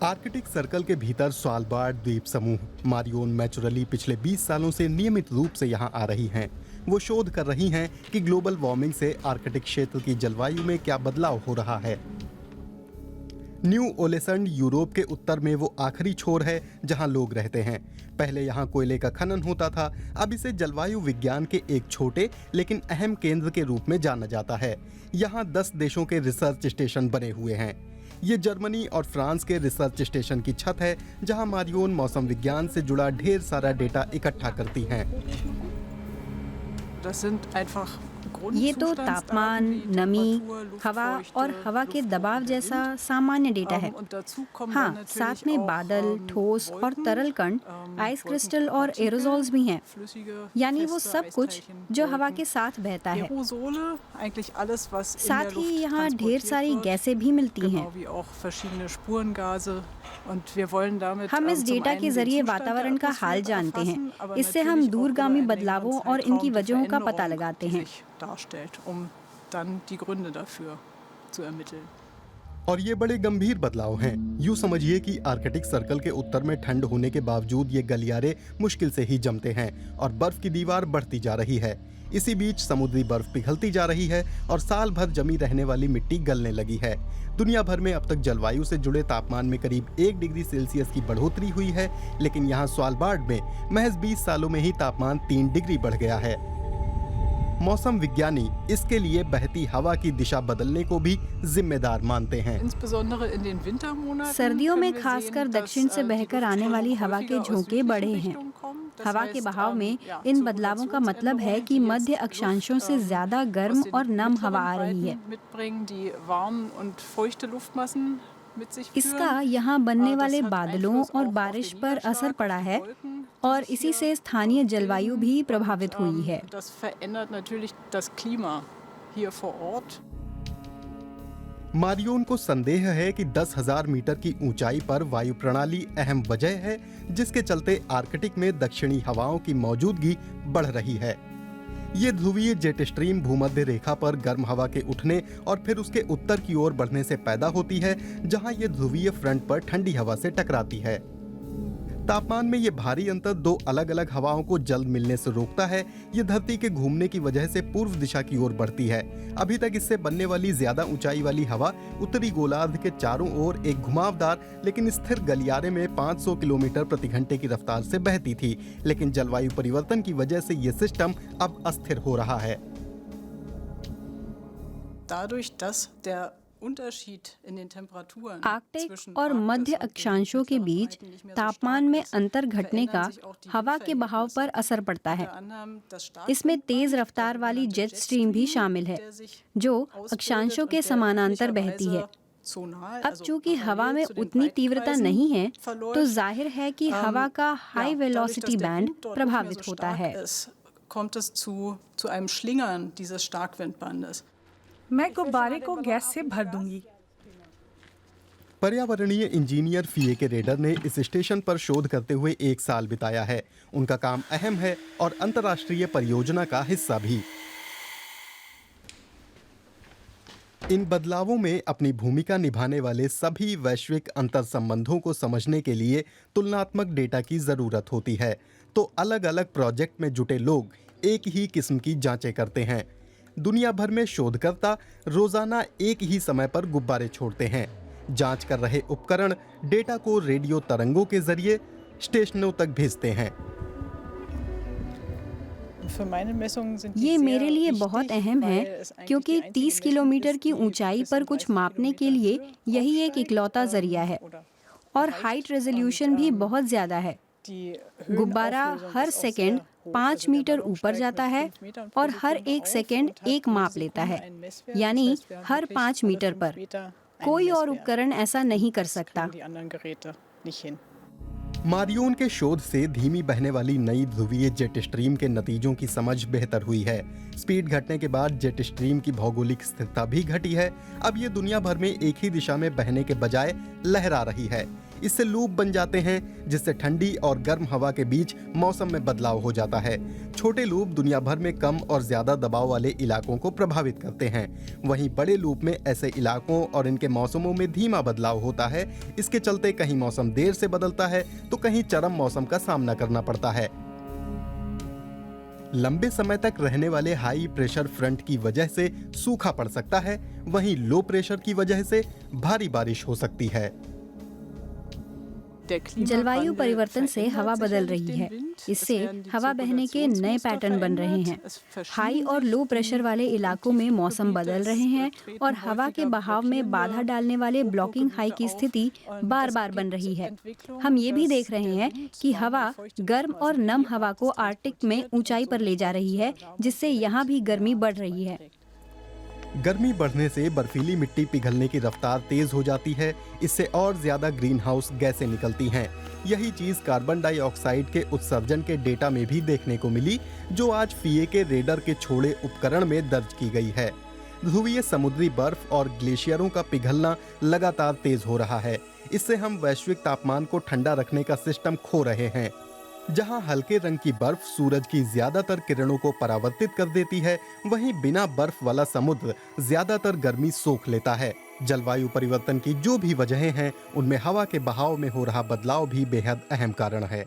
Arctic circle के भीतर Svalbard द्वीप समूह मारियोन मैचुरली पिछले 20 सालों से नियमित रूप से यहाँ आ रही हैं। वो शोध कर रही हैं कि ग्लोबल वार्मिंग से आर्कटिक क्षेत्र की जलवायु में क्या बदलाव हो रहा है। न्यू ओलेसंड यूरोप के उत्तर में वो आखिरी छोर है जहाँ लोग रहते हैं। पहले यहाँ कोयले का खनन होता था, अब इसे जलवायु विज्ञान के एक छोटे लेकिन अहम केंद्र के रूप में जाना जाता है। यहाँ 10 देशों के रिसर्च स्टेशन बने हुए हैं। ये जर्मनी और फ्रांस के रिसर्च स्टेशन की छत है जहां मारियोन मौसम विज्ञान से जुड़ा ढेर सारा डेटा इकट्ठा करती हैं। ये तो तापमान, नमी, हवा और हवा के दबाव जैसा सामान्य डेटा है। हाँ, साथ में बादल, ठोस और तरल कण, आइस क्रिस्टल और एरोजोल्स भी हैं। यानी वो सब कुछ जो हवा के साथ बहता है। साथ ही यहाँ ढेर सारी गैसें भी मिलती हैं। हम इस डेटा के जरिए वातावरण का हाल जानते हैं। इससे हम दूरगामी बदलावों और इनकी वजहों का पता लगाते हैं। और ये बड़े गंभीर बदलाव हैं। यूं समझिए कि आर्कटिक सर्कल के उत्तर में ठंड होने के बावजूद ये गलियारे मुश्किल से ही जमते हैं और बर्फ की दीवार बढ़ती जा रही है। इसी बीच समुद्री बर्फ पिघलती जा रही है और साल भर जमी रहने वाली मिट्टी गलने लगी है। दुनिया भर में अब तक जलवायु से जुड़े तापमान में करीब 1 डिग्री सेल्सियस की बढ़ोतरी हुई है, लेकिन यहाँ स्वालबार्ड में महज 20 सालों में ही तापमान 3 डिग्री बढ़ गया है। मौसम विज्ञानी इसके लिए बहती हवा की दिशा बदलने को भी जिम्मेदार मानते हैं। सर्दियों में खासकर दक्षिण से बहकर आने वाली हवा के झोंके बढ़े हैं। हवा के बहाव में इन बदलावों का मतलब है कि मध्य अक्षांशों से ज्यादा गर्म और नम हवा आ रही है। इसका यहाँ बनने वाले बादलों और बारिश पर असर पड़ा है और इसी से स्थानीय जलवायु भी प्रभावित हुई है। मारियोन को संदेह है कि 10,000 मीटर की ऊंचाई पर वायु प्रणाली अहम वजह है जिसके चलते आर्कटिक में दक्षिणी हवाओं की मौजूदगी बढ़ रही है। ये ध्रुवीय जेट स्ट्रीम भूमध्य रेखा पर गर्म हवा के उठने और फिर उसके उत्तर की ओर बढ़ने से पैदा होती है, जहां ये ध्रुवीय फ्रंट पर ठंडी हवा से टकराती है। तापमान में ये भारी अंतर 2 अलग-अलग हवाओं को जल्द मिलने से रोकता है। ये धरती के घूमने की वजह से पूर्व दिशा की ओर बढ़ती है। अभी तक इससे बनने वाली ज्यादा ऊंचाई वाली हवा उत्तरी गोलार्ध के चारों ओर एक घुमावदार लेकिन स्थिर गलियारे में 500 किलोमीटर प्रति घंटे की रफ्तार से बहती थी, लेकिन जलवायु परिवर्तन की वजह से ये सिस्टम अब अस्थिर हो रहा है। आर्कटिक और मध्य अक्षांशों के बीच तापमान में अंतर घटने का हवा के बहाव पर असर पड़ता है। इसमें तेज रफ्तार वाली जेट स्ट्रीम भी शामिल है, जो अक्षांशों के समानांतर बहती है। अब चूंकि हवा में उतनी तीव्रता नहीं है, तो जाहिर है कि हवा का हाई वेलोसिटी बैंड प्रभावित होता है। मैं गुब्बारे को गैस से भर दूंगी। पर्यावरणीय इंजीनियर फिएके रेडर ने इस स्टेशन पर शोध करते हुए 1 साल बिताया है। उनका काम अहम है और अंतर्राष्ट्रीय परियोजना का हिस्सा भी। इन बदलावों में अपनी भूमिका निभाने वाले सभी वैश्विक अंतर संबंधों को समझने के लिए तुलनात्मक डेटा की जरूरत होती है। तो अलग-अलग प्रोजेक्ट में जुटे लोग एक ही किस्म की जांचें करते हैं। दुनिया भर में शोधकर्ता रोजाना एक ही समय पर गुब्बारे छोड़ते हैं। जांच कर रहे उपकरण डेटा को रेडियो तरंगों के जरिए स्टेशनों तक भेजते हैं। ये मेरे लिए बहुत अहम है, क्योंकि 30 किलोमीटर की ऊंचाई पर कुछ मापने के लिए यही एक इकलौता जरिया है और हाइट रेजोल्यूशन भी बहुत ज्यादा है। गुब्बारा हर सेकंड 5 मीटर ऊपर जाता है और हर 1 सेकंड एक माप लेता है, यानी हर 5 मीटर पर। कोई और उपकरण ऐसा नहीं कर सकता। मारियोन के शोध से धीमी बहने वाली नई ध्रुवीय जेट स्ट्रीम के नतीजों की समझ बेहतर हुई है। स्पीड घटने के बाद जेट स्ट्रीम की भौगोलिक स्थिरता भी घटी है। अब ये दुनिया भर में एक ही दिशा में बहने के बजाय लहरा रही है। इससे लूप बन जाते हैं, जिससे ठंडी और गर्म हवा के बीच मौसम में बदलाव हो जाता है। छोटे लूप दुनिया भर में कम और ज्यादा दबाव वाले इलाकों को प्रभावित करते हैं। वहीं बड़े लूप में ऐसे इलाकों और इनके मौसमों में धीमा बदलाव होता है। इसके चलते कहीं मौसम देर से बदलता है तो कहीं चरम मौसम का सामना करना पड़ता है। लंबे समय तक रहने वाले हाई प्रेशर फ्रंट की वजह से सूखा पड़ सकता है, वहीं लो प्रेशर की वजह से भारी बारिश हो सकती है। जलवायु परिवर्तन से हवा बदल रही है। इससे हवा बहने के नए पैटर्न बन रहे हैं। हाई और लो प्रेशर वाले इलाकों में मौसम बदल रहे हैं और हवा के बहाव में बाधा डालने वाले ब्लॉकिंग हाई की स्थिति बार बार बन रही है। हम ये भी देख रहे हैं कि हवा गर्म और नम हवा को आर्कटिक में ऊंचाई पर ले जा रही है, जिससे यहाँ भी गर्मी बढ़ रही है। गर्मी बढ़ने से बर्फीली मिट्टी पिघलने की रफ्तार तेज हो जाती है। इससे और ज्यादा ग्रीन हाउस गैसें निकलती हैं। यही चीज कार्बन डाइऑक्साइड के उत्सर्जन के डेटा में भी देखने को मिली, जो आज फीए के रेडर के छोड़े उपकरण में दर्ज की गई है। ध्रुवीय समुद्री बर्फ और ग्लेशियरों का पिघलना लगातार तेज हो रहा है। इससे हम वैश्विक तापमान को ठंडा रखने का सिस्टम खो रहे हैं। जहां हल्के रंग की बर्फ सूरज की ज्यादातर किरणों को परावर्तित कर देती है, वहीं बिना बर्फ वाला समुद्र ज्यादातर गर्मी सोख लेता है। जलवायु परिवर्तन की जो भी वजहें हैं, उनमें हवा के बहाव में हो रहा बदलाव भी बेहद अहम कारण है।